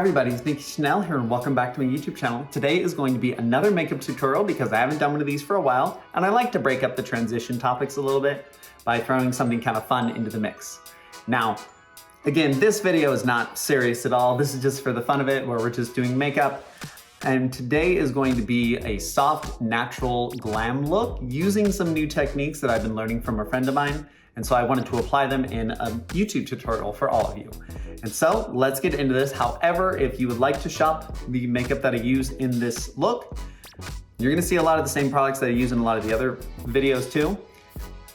Everybody, it's Nikki here and welcome back to my YouTube channel. Today is going to be another makeup tutorial because I haven't done one of these for a while and I like to break up the transition topics a little bit by throwing something kind of fun into the mix. Now, again, this video is not serious at all. This is just for the fun of it where we're just doing makeup. And today is going to be a soft, natural glam look using some new techniques that I've been learning from a friend of mine. And so I wanted to apply them in a YouTube tutorial for all of you. And so let's get into this. However, if you would like to shop the makeup that I use in this look, you're gonna see a lot of the same products that I use in a lot of the other videos too.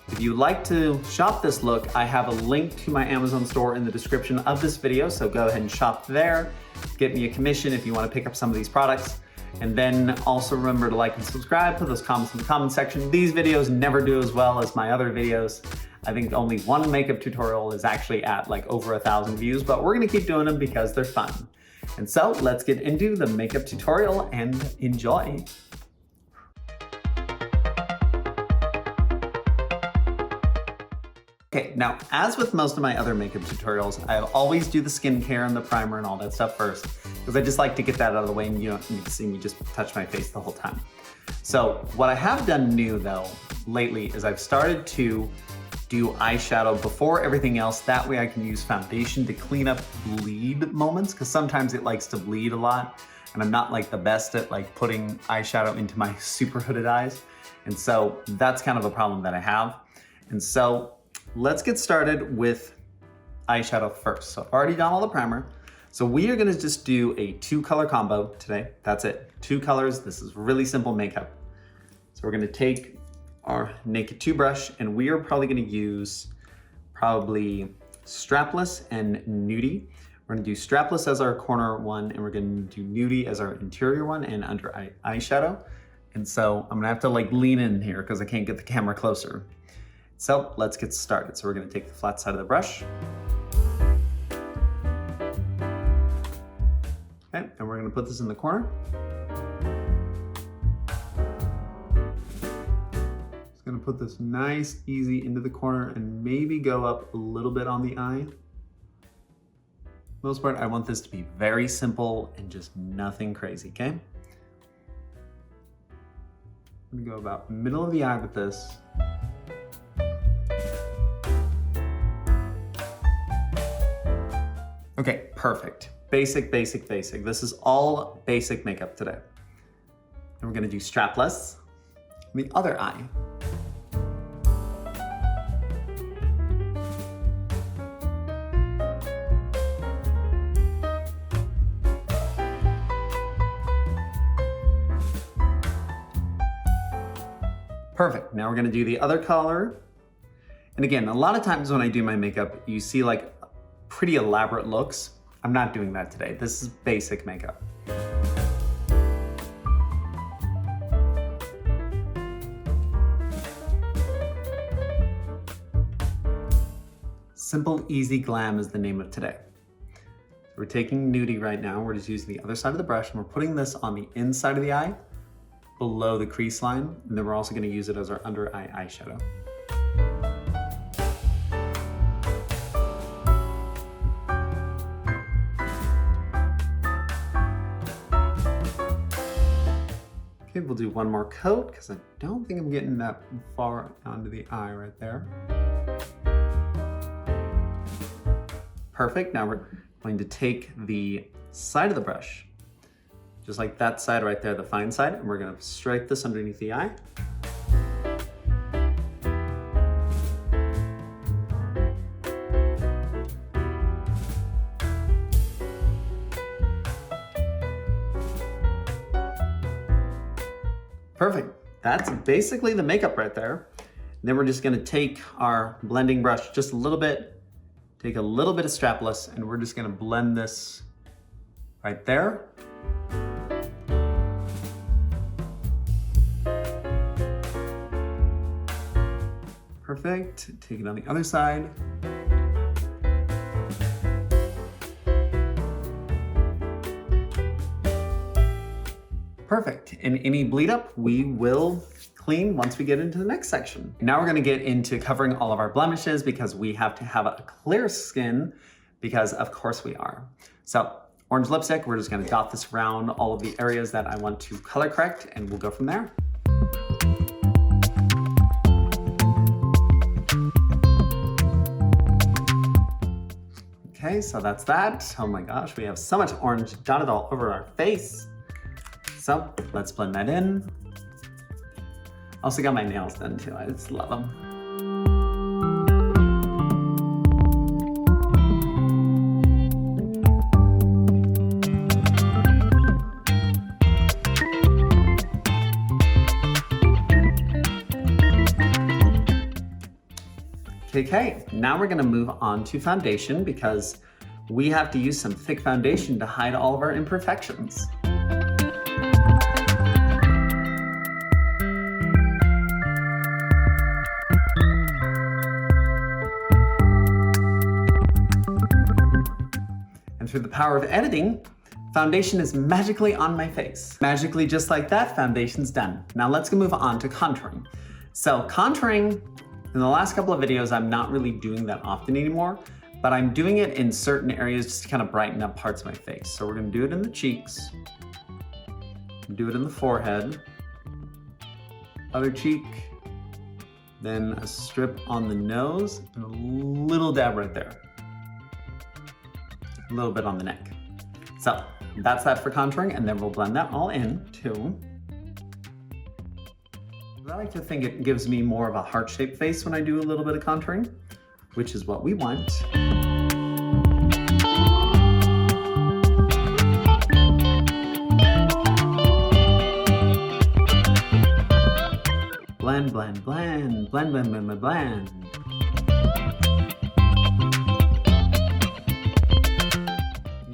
If you'd like to shop this look, I have a link to my Amazon store in the description of this video, so go ahead and shop there. Get me a commission if you wanna pick up some of these products. And then also remember to like and subscribe, put those comments in the comment section. These videos never do as well as my other videos. I think only one makeup tutorial is actually at like over 1,000 views, but we're gonna keep doing them because they're fun. And so let's get into the makeup tutorial and enjoy. Okay, now as with most of my other makeup tutorials, I always do the skincare and the primer and all that stuff first, because I just like to get that out of the way and you don't need to see me just touch my face the whole time. So what I have done new though lately is I've started to do eyeshadow before everything else. That way I can use foundation to clean up bleed moments, because sometimes it likes to bleed a lot and I'm not like the best at like putting eyeshadow into my super hooded eyes. And so that's kind of a problem that I have. And so let's get started with eyeshadow first. So I've already done all the primer. So we are gonna just do a 2-color combo today. That's it, 2 colors. This is really simple makeup. So we're gonna take our Naked 2 brush and we are probably gonna use Strapless and Nudie. We're gonna do Strapless as our corner one and we're gonna do Nudie as our interior one and under eye eyeshadow. And so I'm gonna have to like lean in here because I can't get the camera closer. So let's get started. So we're gonna take the flat side of the brush. Okay, and we're gonna put this in the corner. Just gonna put this nice, easy into the corner and maybe go up a little bit on the eye. Most part, I want this to be very simple and just nothing crazy, okay? I'm gonna go about middle of the eye with this. Okay, perfect. Basic, basic, basic. This is all basic makeup today. And we're gonna do Strapless on the other eye. Perfect, now we're gonna do the other color. And again, a lot of times when I do my makeup, you see like pretty elaborate looks. I'm not doing that today. This is basic makeup. Simple, easy glam is the name of today. So we're taking Nudie right now. We're just using the other side of the brush and we're putting this on the inside of the eye, below the crease line. And then we're also gonna use it as our under eye eyeshadow. Okay, we'll do one more coat because I don't think I'm getting that far onto the eye right there. Perfect, now we're going to take the side of the brush, just like that side right there, the fine side, and we're gonna stripe this underneath the eye. Perfect. That's basically the makeup right there. And then we're just gonna take our blending brush just a little bit, take a little bit of Strapless, and we're just gonna blend this right there. Perfect. Take it on the other side. Perfect, and any bleed up, we will clean once we get into the next section. Now we're gonna get into covering all of our blemishes because we have to have a clear skin because of course we are. So orange lipstick. We're just gonna dot this around all of the areas that I want to color correct, and we'll go from there. Okay, so that's that. Oh my gosh, we have so much orange dotted all over our face. So let's blend that in. Also got my nails done too, I just love them. Okay, now we're gonna move on to foundation because we have to use some thick foundation to hide all of our imperfections. And through the power of editing, foundation is magically on my face. Magically, just like that, foundation's done. Now let's move on to contouring. So contouring, in the last couple of videos, I'm not really doing that often anymore, but I'm doing it in certain areas just to kind of brighten up parts of my face. So we're gonna do it in the cheeks, do it in the forehead, other cheek, then a strip on the nose, and a little dab right there. A little bit on the neck. So that's that for contouring, and then we'll blend that all in too. I like to think it gives me more of a heart-shaped face when I do a little bit of contouring, which is what we want. Blend, blend, blend, blend, blend, blend, blend, blend.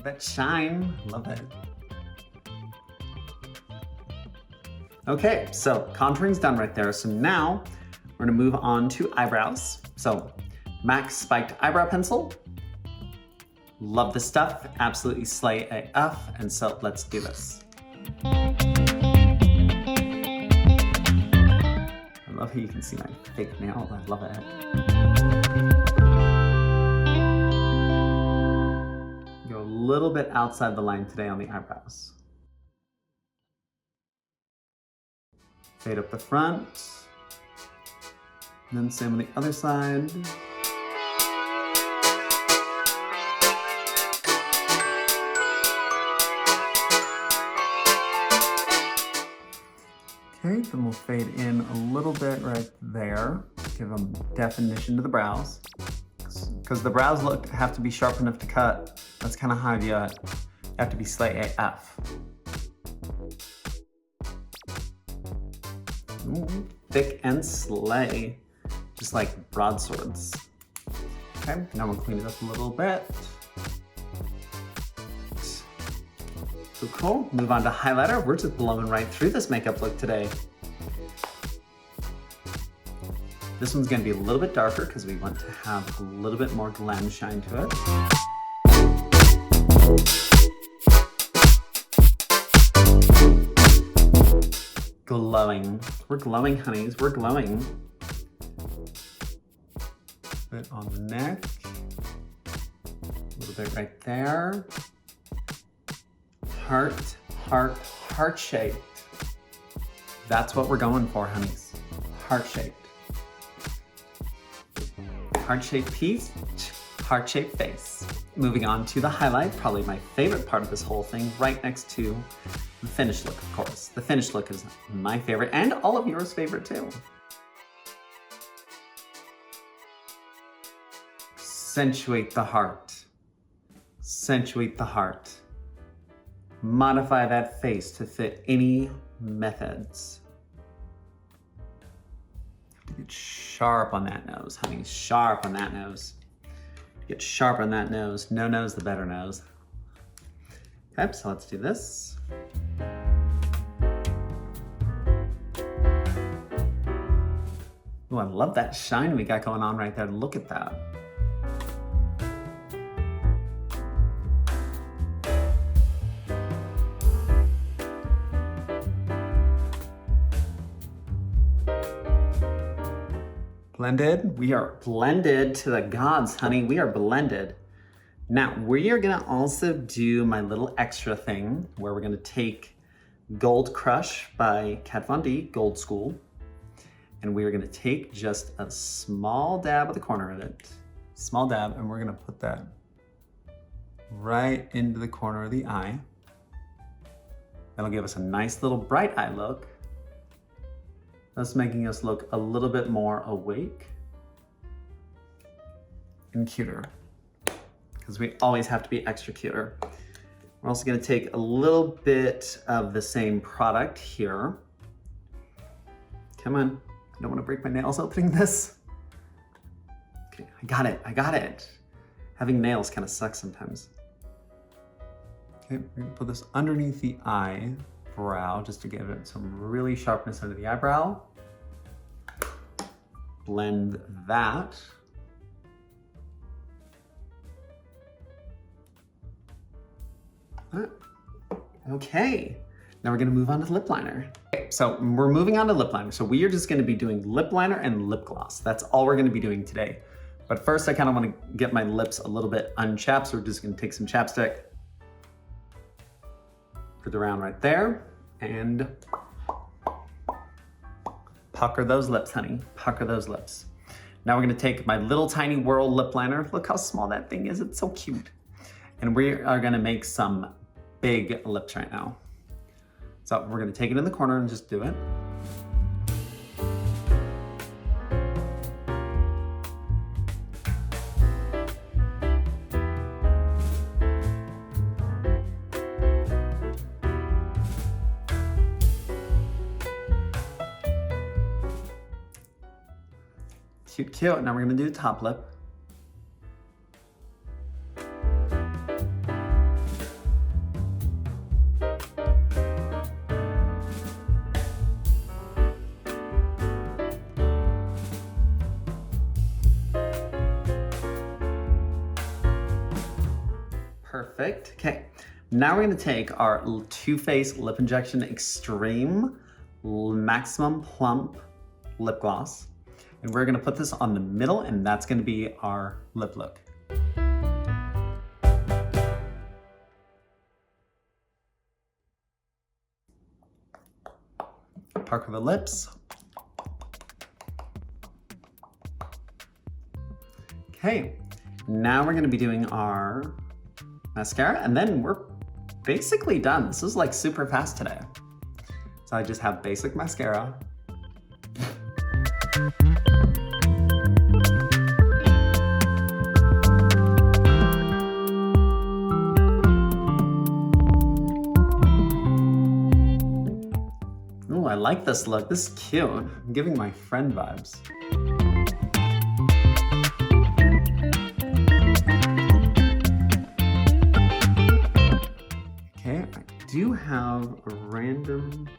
That shine, love it. Okay, so contouring's done right there. So now we're gonna move on to eyebrows. So MAC spiked eyebrow pencil. Love this stuff, absolutely slay AF, and so let's do this. I love how you can see my fake nails, I love it. Go a little bit outside the line today on the eyebrows. Fade up the front, and then same on the other side. Okay, then we'll fade in a little bit right there, give them definition to the brows. Because the brows have to be sharp enough to cut. That's kind of how you have to be slay AF. Ooh, thick and slay, just like broadswords. Okay, now we'll clean it up a little bit. So cool, move on to highlighter. We're just blowing right through this makeup look today. This one's gonna be a little bit darker because we want to have a little bit more glam shine to it. Glowing. We're glowing, honeys. We're glowing. A bit on the neck. A little bit right there. Heart, heart, heart-shaped. That's what we're going for, honeys. Heart-shaped. Heart-shaped piece, heart-shaped face. Moving on to the highlight, probably my favorite part of this whole thing, right next to the finished look, of course. The finished look is my favorite, and all of yours favorite too. Accentuate the heart. Accentuate the heart. Modify that face to fit any methods. Get sharp on that nose, honey. Sharp on that nose. Get sharp on that nose. No nose, the better nose. Okay, so let's do this. Oh, I love that shine we got going on right there. Look at that. Blended? We are blended to the gods, honey. We are blended. Now, we are gonna also do my little extra thing where we're gonna take Gold Crush by Kat Von D, Gold School, and we are gonna take just a small dab of the corner of it. Small dab, and we're gonna put that right into the corner of the eye. That'll give us a nice little bright eye look. That's making us look a little bit more awake and cuter, because we always have to be extra cuter. We're also gonna take a little bit of the same product here. Come on, I don't wanna break my nails opening this. Okay, I got it. Having nails kind of sucks sometimes. Okay, we're gonna put this underneath the eyebrow just to give it some really sharpness under the eyebrow. Blend that. Okay, now we're gonna move on to the lip liner. Okay, so we're moving on to lip liner. So we are just gonna be doing lip liner and lip gloss. That's all we're gonna be doing today. But first I kind of wanna get my lips a little bit unchapped, so we're just gonna take some chapstick, put it around right there, and pucker those lips, honey, pucker those lips. Now we're gonna take my little tiny Whirl lip liner. Look how small that thing is, it's so cute. And we are gonna make some big lips right now. So we're gonna take it in the corner and just do it. Cute, cute. Now we're gonna do the top lip. Perfect. Okay, now we're gonna take our Too Faced Lip Injection Extreme Maximum Plump Lip Gloss, and we're gonna put this on the middle, and that's gonna be our lip look. Pucker the lips. Okay, now we're gonna be doing our mascara, and then we're basically done. This is like super fast today. So I just have basic mascara. Oh, I like this look. This is cute. I'm giving my friend vibes. Do have a random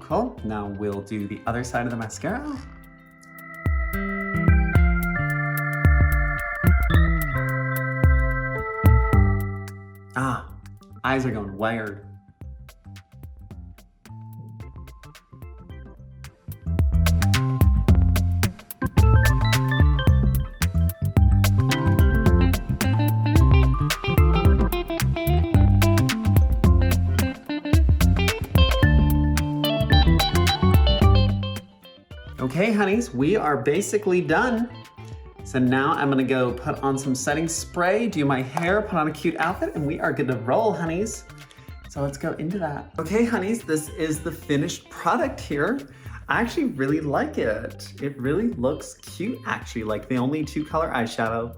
cool. Now we'll do the other side of the mascara. Ah, eyes are going wired. Okay, honeys, we are basically done. So now I'm gonna go put on some setting spray, do my hair, put on a cute outfit, and we are good to roll, honeys. So let's go into that. Okay, honeys, this is the finished product here. I actually really like it. It really looks cute, actually, like the only 2-color eyeshadow,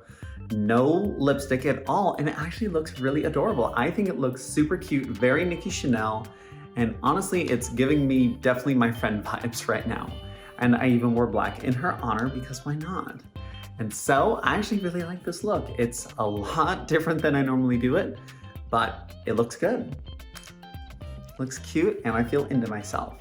no lipstick at all, and it actually looks really adorable. I think it looks super cute, very Nikki Chanel, and honestly, it's giving me definitely my friend vibes right now. And I even wore black in her honor because why not? And so I actually really like this look. It's a lot different than I normally do it, but it looks good. Looks cute, and I feel into myself.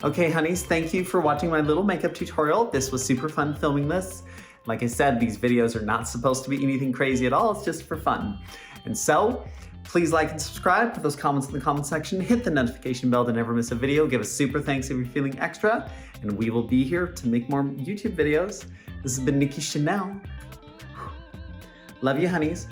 Okay, honeys, thank you for watching my little makeup tutorial. This was super fun filming this. Like I said, these videos are not supposed to be anything crazy at all. It's just for fun. And so, please like and subscribe, put those comments in the comment section, hit the notification bell to never miss a video, give a super thanks if you're feeling extra, and we will be here to make more YouTube videos. This has been Nikki Chanel. Love you, honeys.